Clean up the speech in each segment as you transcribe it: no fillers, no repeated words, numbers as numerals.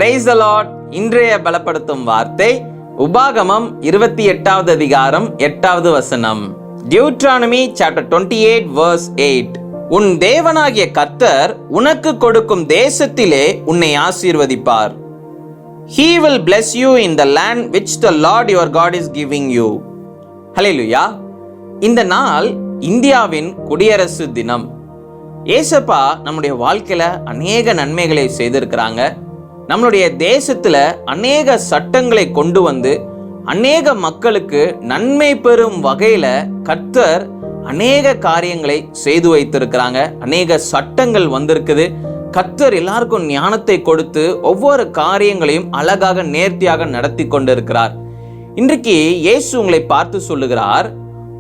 Praise the Lord. இன்றைய பலப்படுத்தும் வார்த்தை உபாகமம் 28வது அதிகாரம் 8வது வசனம். Deuteronomy chapter 28 verse 8. உன் தேவனாகிய கர்த்தர் உனக்கு கொடுக்கும் தேசத்திலே உன்னை ஆசீர்வதிப்பார். He will bless you in the land which the Lord your God is giving you. ஹல்லேலூயா. இந்த நாள் இந்தியாவின் குடியரசு தினம். ஏசப்பா நம்முடைய வாழ்க்கையில அநேக நன்மைகளை செய்திருக்கிறாங்க. நம்மளுடைய தேசத்துல அநேக சட்டங்களை கொண்டு வந்து அநேக மக்களுக்கு நன்மை பெறும் வகையில கர்த்தர் அநேக காரியங்களை செய்து வைத்திருக்கிறாங்க. அநேக சட்டங்கள் வந்திருக்குது. கர்த்தர் எல்லாருக்கும் ஞானத்தை கொடுத்து ஒவ்வொரு காரியங்களையும் அழகாக நேர்த்தியாக நடத்தி கொண்டிருக்கிறார். இன்றைக்கு இயேசு உங்களை பார்த்து சொல்லுகிறார்,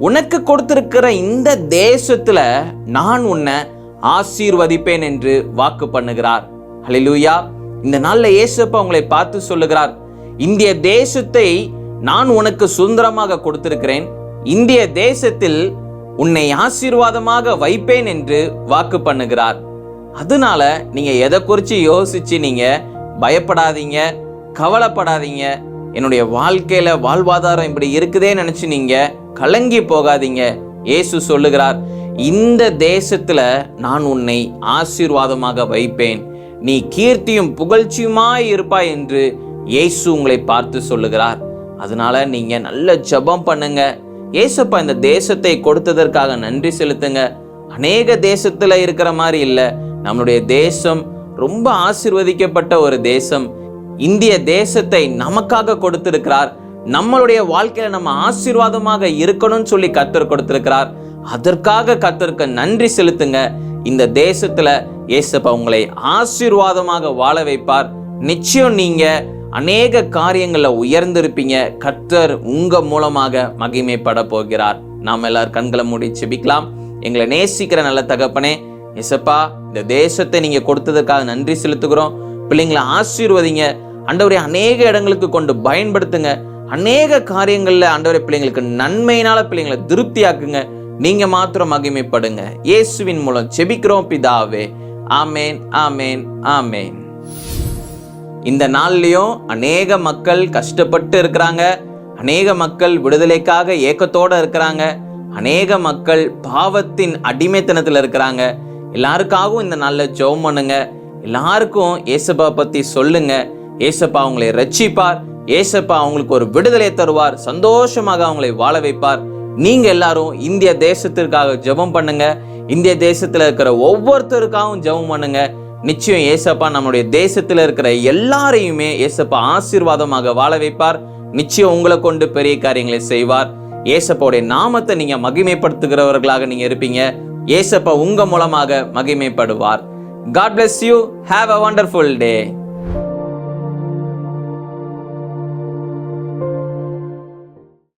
உனக்கு கொடுத்திருக்கிற இந்த தேசத்துல நான் உன்னை ஆசீர்வதிப்பேன் என்று வாக்கு பண்ணுகிறார். ஹல்லேலூயா. இந்த நாள்ல இயேசுப்பா உங்களை பார்த்து சொல்லுகிறார், இந்திய தேசத்தை நான் உனக்கு சுதந்திரமாக கொடுத்திருக்கிறேன். இந்திய தேசத்தில் உன்னை ஆசீர்வாதமாக வைப்பேன் என்று வாக்கு பண்ணுகிறார். அதனால நீங்க எதை குறித்து யோசிச்சு நீங்க பயப்படாதீங்க, கவலைப்படாதீங்க. என்னுடைய வாழ்க்கையில வாழ்வாதாரம் இப்படி இருக்குதே நினைச்சு நீங்க கலங்கி போகாதீங்க. இயேசு சொல்லுகிறார், இந்த தேசத்துல நான் உன்னை ஆசீர்வாதமாக வைப்பேன், நீ கீர்த்தியும் புகழ்ச்சியுமாய் இருப்பாய் என்று இயேசு உங்களை பார்த்து சொல்லுகிறார். அதனால நீங்க நல்ல ஜெபம் பண்ணுங்க. ஏசப்பா இந்த தேசத்தை கொடுத்ததற்காக நன்றி செலுத்துங்க. அநேக தேசத்துல இருக்கிற மாதிரி இல்ல, நம்மளுடைய தேசம் ரொம்ப ஆசீர்வதிக்கப்பட்ட ஒரு தேசம். இந்திய தேசத்தை நமக்காக கொடுத்திருக்கிறார். நம்மளுடைய வாழ்க்கையில நம்ம ஆசீர்வாதமாக இருக்கணும்னு சொல்லி கர்த்தர் கொடுத்திருக்கிறார். அதற்காக கர்த்தருக்கு நன்றி செலுத்துங்க. இந்த தேசத்துல ஏசப்பா உங்களை ஆசீர்வாதமாக வாழ வைப்பார். நிச்சயம் நீங்க அநேக காரியங்கள்ல உயர்ந்திருப்பீங்க. கர்த்தர் உங்க மூலமாக மகிமைப்பட போகிறார். நாம் எல்லாரும் கண்களை மூடி செபிக்கலாம். எங்களை நேசிக்கிற நல்ல தகப்பனே, ஏசப்பா இந்த தேசத்தை நீங்க கொடுத்ததற்காக நன்றி செலுத்துகிறோம். பிள்ளைங்களை ஆசீர்வதிங்க ஆண்டவரே, அநேக இடங்களுக்கு கொண்டு பயன்படுத்துங்க. அநேக காரியங்கள்ல ஆண்டவரே பிள்ளைங்களுக்கு நன்மையினால பிள்ளைங்களை திருப்தியாக்குங்க. நீங்க மாத்திரம் மகிமைப்படுங்க. இயேசுவின் மூலம் செபிக்கிறோம் பிதாவே. ஆமேன், ஆமேன், ஆமேன். இந்த நாள்லயும் அநேக மக்கள் கஷ்டப்பட்டு இருக்கிறாங்க. அநேக மக்கள் விடுதலைக்காக ஏக்கத்தோட இருக்கிறாங்க. அநேக மக்கள் பாவத்தின் அடிமைத்தனத்துல இருக்கிறாங்க. எல்லாருக்காகவும் இந்த நாள்ல ஜெபம் பண்ணுங்க. எல்லாருக்கும் ஏசப்பா பத்தி சொல்லுங்க. ஏசப்பா அவங்களை ரட்சிப்பார். ஏசப்பா அவங்களுக்கு ஒரு விடுதலை தருவார். சந்தோஷமாக அவங்களை வாழ வைப்பார். நீங்க எல்லாரும் இந்திய தேசத்திற்காக ஜெபம் பண்ணுங்க. இந்திய தேசத்துல இருக்கிற ஒவ்வொருத்தருக்காகவும் ஜெபம் பண்ணுங்க. நிச்சயம் ஏசப்பா நம்முடைய தேசத்துல இருக்கிற எல்லாரையுமே ஏசப்பா ஆசீர்வாதமாக வாழ வைப்பார். நிச்சயம் உங்களை கொண்டு பெரிய காரியங்களை செய்வார். ஏசப்பாவுடைய நாமத்தை நீங்க மகிமைப்படுத்துகிறவர்களாக நீங்க இருப்பீங்க. ஏசப்பா உங்க மூலமாக மகிமைப்படுவார். God bless you. Have a wonderful day.